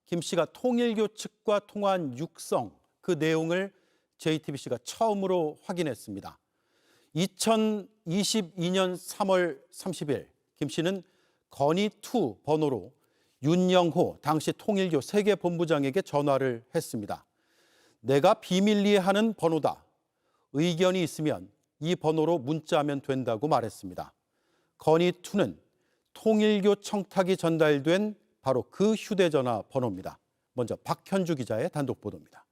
김 씨가 통일교 측과 통화한 육성, 그 내용을 JTBC가 처음으로 확인했습니다. 2022년 3월 30일 김 씨는 건의2 번호로 윤영호 당시 통일교 세계본부장에게 전화를 했습니다. 내가 비밀리에 하는 번호다. 의견이 있으면 이 번호로 문자하면 된다고 말했습니다. 건의2는 통일교 청탁이 전달된 바로 그 휴대전화 번호입니다. 먼저 박현주 기자의 단독 보도입니다.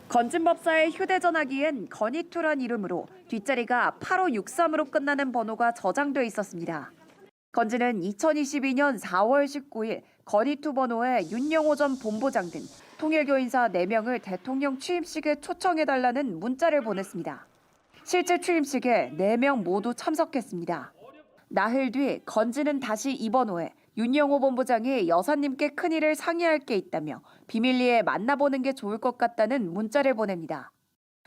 건진법사의 휴대전화기엔 건의2란 이름으로 뒷자리가 8563으로 끝나는 번호가 저장돼 있었습니다. 건진은 2022년 4월 19일 건의2 번호에 윤영호 전 본부장 등 통일교 인사 4명을 대통령 취임식에 초청해달라는 문자를 보냈습니다. 실제 취임식에 4명 모두 참석했습니다. 나흘 뒤 건진은 다시 이 번호에 윤영호 본부장이 여사님께 큰일을 상의할 게 있다며 비밀리에 만나보는 게 좋을 것 같다는 문자를 보냅니다.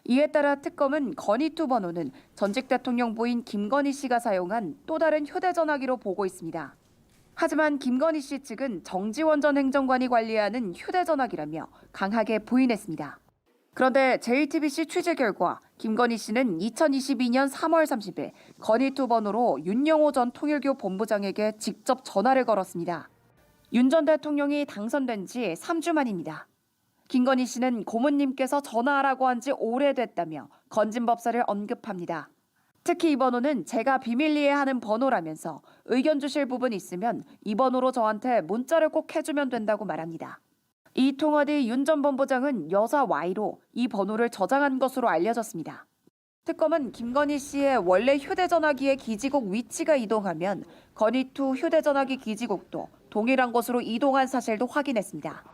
이에 따라 특검은 건의2 번호는 전직 대통령 부인 김건희 씨가 사용한 또 다른 휴대전화기로 보고 있습니다. 하지만 김건희 씨 측은 정지원 전 행정관이 관리하는 휴대전화기라며 강하게 부인했습니다. 그런데 JTBC 취재 결과 김건희 씨는 2022년 3월 30일 건의2 번호로 윤영호 전 통일교 본부장에게 직접 전화를 걸었습니다. 윤 전 대통령이 당선된 지 3주 만입니다. 김건희 씨는 고모님께서 전화하라고 한 지 오래됐다며 건진법사를 언급합니다. 특히 이 번호는 제가 비밀리에 하는 번호라면서 의견 주실 부분 있으면 이 번호로 저한테 문자를 꼭 해주면 된다고 말합니다. 이 통화 뒤 윤 전 본부장은 여사 Y로 이 번호를 저장한 것으로 알려졌습니다. 특검은 김건희 씨의 원래 휴대전화기의 기지국 위치가 이동하면 건의2 휴대전화기 기지국도 동일한 곳으로 이동한 사실도 확인했습니다.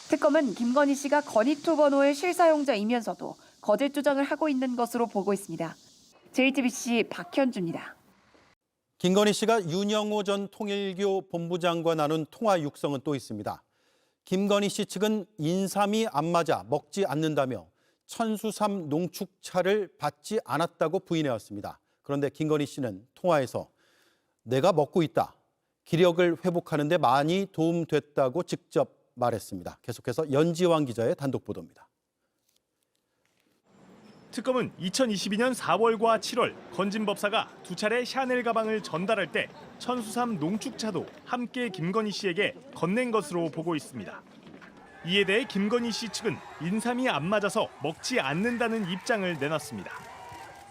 특검은 김건희 씨가 건의2 번호의 실사용자이면서도 거짓 주장을 하고 있는 것으로 보고 있습니다. JTBC 박현주입니다. 김건희 씨가 윤영호 전 통일교 본부장과 나눈 통화 육성은 또 있습니다. 김건희 씨 측은 인삼이 안 맞아 먹지 않는다며 천수삼 농축차를 받지 않았다고 부인해왔습니다. 그런데 김건희 씨는 통화에서 내가 먹고 있다. 기력을 회복하는 데 많이 도움됐다고 직접 말했습니다. 계속해서 연지환 기자의 단독 보도입니다. 특검은 2022년 4월과 7월 건진법사가 두 차례 샤넬 가방을 전달할 때 천수삼 농축차도 함께 김건희 씨에게 건넨 것으로 보고 있습니다. 이에 대해 김건희 씨 측은 인삼이 안 맞아서 먹지 않는다는 입장을 내놨습니다.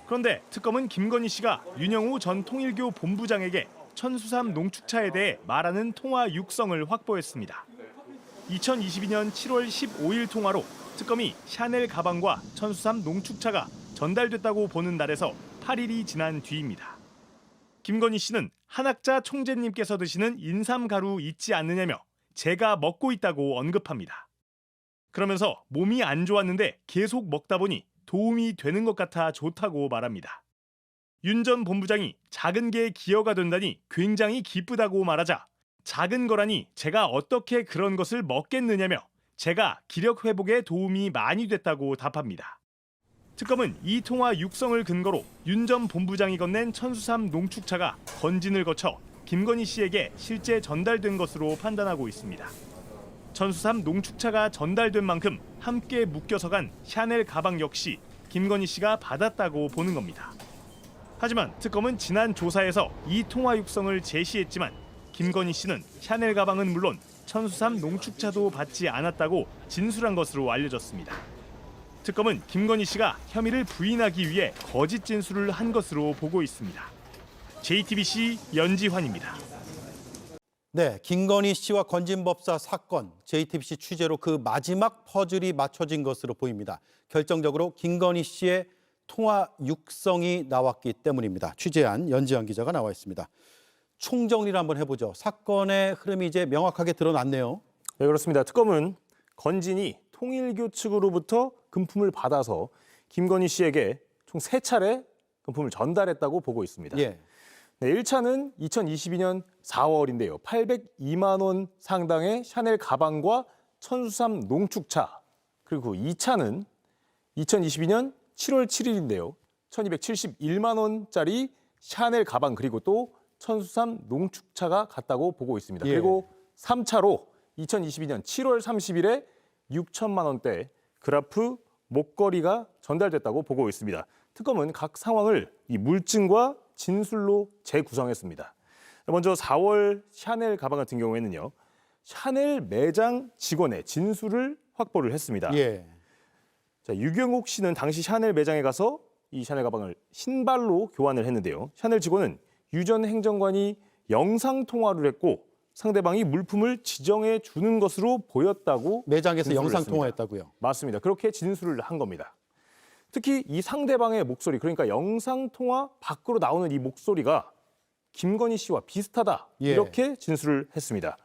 그런데 특검은 김건희 씨가 윤영호 전 통일교 본부장에게 천수삼 농축차에 대해 말하는 통화 육성을 확보했습니다. 2022년 7월 15일 통화로 특검이 샤넬 가방과 천수삼 농축차가 전달됐다고 보는 날에서 8일이 지난 뒤입니다. 김건희 씨는 한학자 총재님께서 드시는 인삼 가루 잊지 않느냐며 제가 먹고 있다고 언급합니다. 그러면서 몸이 안 좋았는데 계속 먹다 보니 도움이 되는 것 같아 좋다고 말합니다. 윤 전 본부장이 작은 게 기여가 된다니 굉장히 기쁘다고 말하자 작은 거라니 제가 어떻게 그런 것을 먹겠느냐며 제가 기력 회복에 도움이 많이 됐다고 답합니다. 특검은 이 통화 육성을 근거로 윤 전 본부장이 건넨 천수삼 농축차가 건진을 거쳐 김건희 씨에게 실제 전달된 것으로 판단하고 있습니다. 천수삼 농축차가 전달된 만큼 함께 묶여서 간 샤넬 가방 역시 김건희 씨가 받았다고 보는 겁니다. 하지만 특검은 지난 조사에서 이 통화 육성을 제시했지만 김건희 씨는 샤넬 가방은 물론 천수삼 농축차도 받지 않았다고 진술한 것으로 알려졌습니다. 특검은 김건희 씨가 혐의를 부인하기 위해 거짓 진술을 한 것으로 보고 있습니다. JTBC 연지환입니다. 네, 김건희 씨와 건진법사 사건, JTBC 취재로 그 마지막 퍼즐이 맞춰진 것으로 보입니다. 결정적으로 김건희 씨의 통화 육성이 나왔기 때문입니다. 취재한 연지환 기자가 나와 있습니다. 총정리를 한번 해보죠. 사건의 흐름이 이제 명확하게 드러났네요. 네, 그렇습니다. 특검은 건진이 통일교 측으로부터 금품을 받아서 김건희 씨에게 총 3차례 금품을 전달했다고 보고 있습니다. 예. 네, 1차는 2022년 4월인데요. 802만 원 상당의 샤넬 가방과 천수삼 농축차. 그리고 2차는 2022년 7월 7일인데요. 1271만 원짜리 샤넬 가방 그리고 또 천수삼 농축차가 갔다고 보고 있습니다. 예. 그리고 3차로 2022년 7월 30일에 6천만 원대 그라프 목걸이가 전달됐다고 보고 있습니다. 특검은 각 상황을 이 물증과 진술로 재구성했습니다. 먼저 4월 샤넬 가방 같은 경우에는요. 샤넬 매장 직원의 진술을 확보를 했습니다. 예. 자, 유경옥 씨는 당시 샤넬 매장에 가서 이 샤넬 가방을 신발로 교환을 했는데요. 샤넬 직원은 유 전 행정관이 영상 통화를 했고 상대방이 물품을 지정해 주는 것으로 보였다고 매장에서 진술을 영상 했습니다. 통화했다고요. 맞습니다. 그렇게 진술을 한 겁니다. 특히 이 상대방의 목소리, 그러니까 영상 통화 밖으로 나오는 이 목소리가 김건희 씨와 비슷하다 예. 이렇게 진술을 했습니다.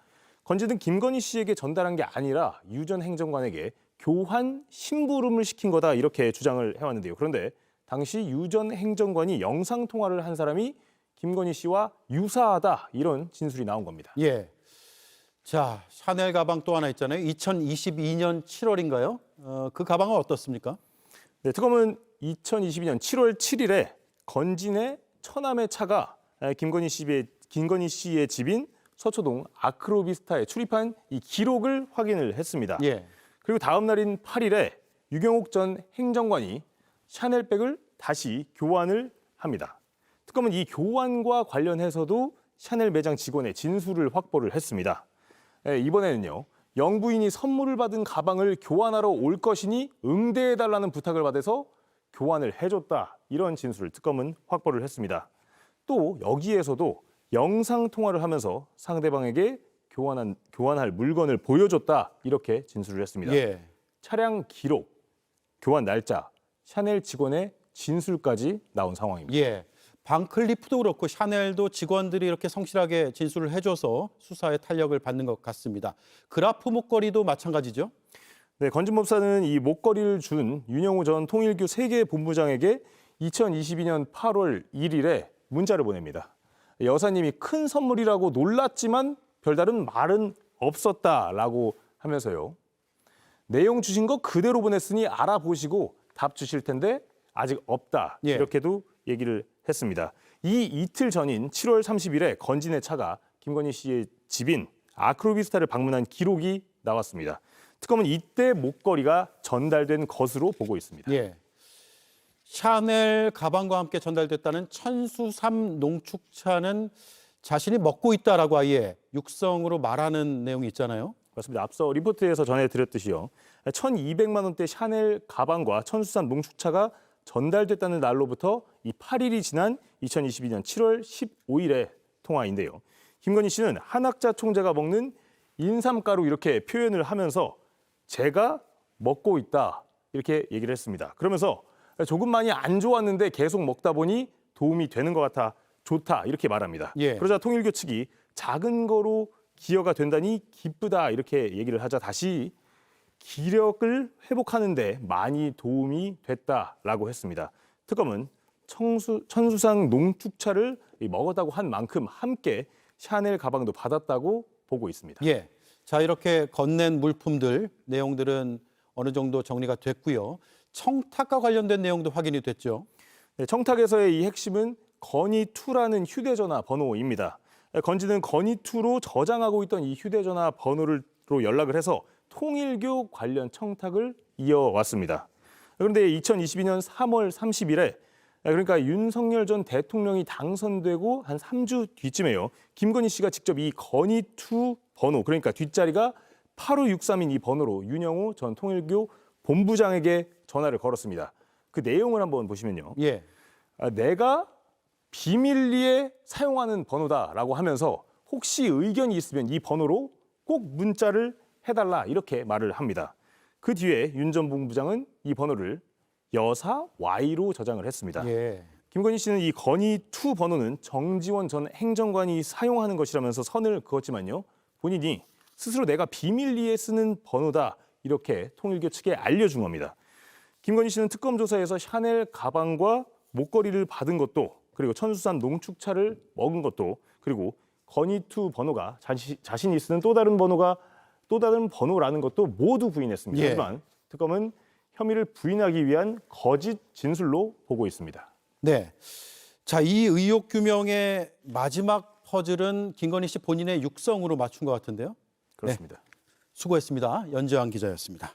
건진은 김건희 씨에게 전달한 게 아니라 유 전 행정관에게 교환 심부름을 시킨 거다 이렇게 주장을 해왔는데요. 그런데 당시 유 전 행정관이 영상 통화를 한 사람이 김건희 씨와 유사하다 이런 진술이 나온 겁니다. 예. 자, 샤넬 가방 또 하나 있잖아요. 2022년 7월인가요? 그 가방은 어떻습니까? 네, 특검은 2022년 7월 7일에 건진의 처남의 차가 김건희 씨의 집인 서초동 아크로비스타에 출입한 이 기록을 확인을 했습니다. 예. 그리고 다음 날인 8일에 유경옥 전 행정관이 샤넬백을 다시 교환을 합니다. 특검은 이 교환과 관련해서도 샤넬 매장 직원의 진술을 확보를 했습니다. 이번에는요. 영부인이 선물을 받은 가방을 교환하러 올 것이니 응대해달라는 부탁을 받아서 교환을 해줬다. 이런 진술을 특검은 확보를 했습니다. 또 여기에서도 영상 통화를 하면서 상대방에게 교환할 물건을 보여줬다. 이렇게 진술을 했습니다. 예. 차량 기록, 교환 날짜, 샤넬 직원의 진술까지 나온 상황입니다. 예. 방클리프도 그렇고 샤넬도 직원들이 이렇게 성실하게 진술을 해줘서 수사에 탄력을 받는 것 같습니다. 그라프 목걸이도 마찬가지죠? 네, 건진법사는 이 목걸이를 준 윤영호 전 통일교 세계 본부장에게 2022년 8월 1일에 문자를 보냅니다. 여사님이 큰 선물이라고 놀랐지만 별다른 말은 없었다라고 하면서요. 내용 주신 거 그대로 보냈으니 알아보시고 답 주실 텐데 아직 없다. 예. 이렇게도 얘기를 했습니다. 이 이틀 전인 7월 30일에 건진의 차가 김건희 씨의 집인 아크로비스타를 방문한 기록이 나왔습니다. 특검은 이때 목걸이가 전달된 것으로 보고 있습니다. 예. 샤넬 가방과 함께 전달됐다는 천수삼 농축차는 자신이 먹고 있다라고 아예 육성으로 말하는 내용이 있잖아요. 맞습니다. 앞서 리포트에서 전해드렸듯이요. 1,200만 원대 샤넬 가방과 천수산 농축차가 전달됐다는 날로부터 이 8일이 지난 2022년 7월 15일의 통화인데요. 김건희 씨는 한학자 총재가 먹는 인삼가루 이렇게 표현을 하면서 제가 먹고 있다 이렇게 얘기를 했습니다. 그러면서 조금 많이 안 좋았는데 계속 먹다 보니 도움이 되는 것 같아 좋다 이렇게 말합니다. 예. 그러자 통일교 측이 작은 거로 기여가 된다니 기쁘다 이렇게 얘기를 하자 다시 기력을 회복하는 데 많이 도움이 됐다라고 했습니다. 특검은 천수상 농축차를 먹었다고 한 만큼 함께 샤넬 가방도 받았다고 보고 있습니다. 예. 자, 이렇게 건넨 물품들 내용들은 어느 정도 정리가 됐고요. 청탁과 관련된 내용도 확인이 됐죠. 네, 청탁에서의 이 핵심은 건희2라는 휴대전화 번호입니다. 건진은 건희2로 저장하고 있던 이 휴대전화 번호로 연락을 해서 통일교 관련 청탁을 이어왔습니다. 그런데 2022년 3월 30일에 그러니까 윤석열 전 대통령이 당선되고 한 3주 뒤쯤에요. 김건희 씨가 직접 이 건희2 번호 그러니까 뒷자리가 8563인 이 번호로 윤영호 전 통일교 본부장에게 전화를 걸었습니다. 그 내용을 한번 보시면요. 예. 내가 비밀리에 사용하는 번호다라고 하면서 혹시 의견이 있으면 이 번호로 꼭 문자를 해달라 이렇게 말을 합니다. 그 뒤에 윤 전 본부장은 이 번호를 여사 Y로 저장을 했습니다. 예. 김건희 씨는 이 건희2 번호는 정지원 전 행정관이 사용하는 것이라면서 선을 그었지만요. 본인이 스스로 내가 비밀리에 쓰는 번호다 이렇게 통일교 측에 알려준 겁니다. 김건희 씨는 특검 조사에서 샤넬 가방과 목걸이를 받은 것도 그리고 천수산 농축차를 먹은 것도 그리고 건희2 번호가 자신이 쓰는 또 다른 번호라는 것도 모두 부인했습니다. 예. 하지만 특검은 혐의를 부인하기 위한 거짓 진술로 보고 있습니다. 네. 자, 이 의혹 규명의 마지막 퍼즐은 김건희 씨 본인의 육성으로 맞춘 것 같은데요. 그렇습니다. 수고했습니다. 연재환 기자였습니다.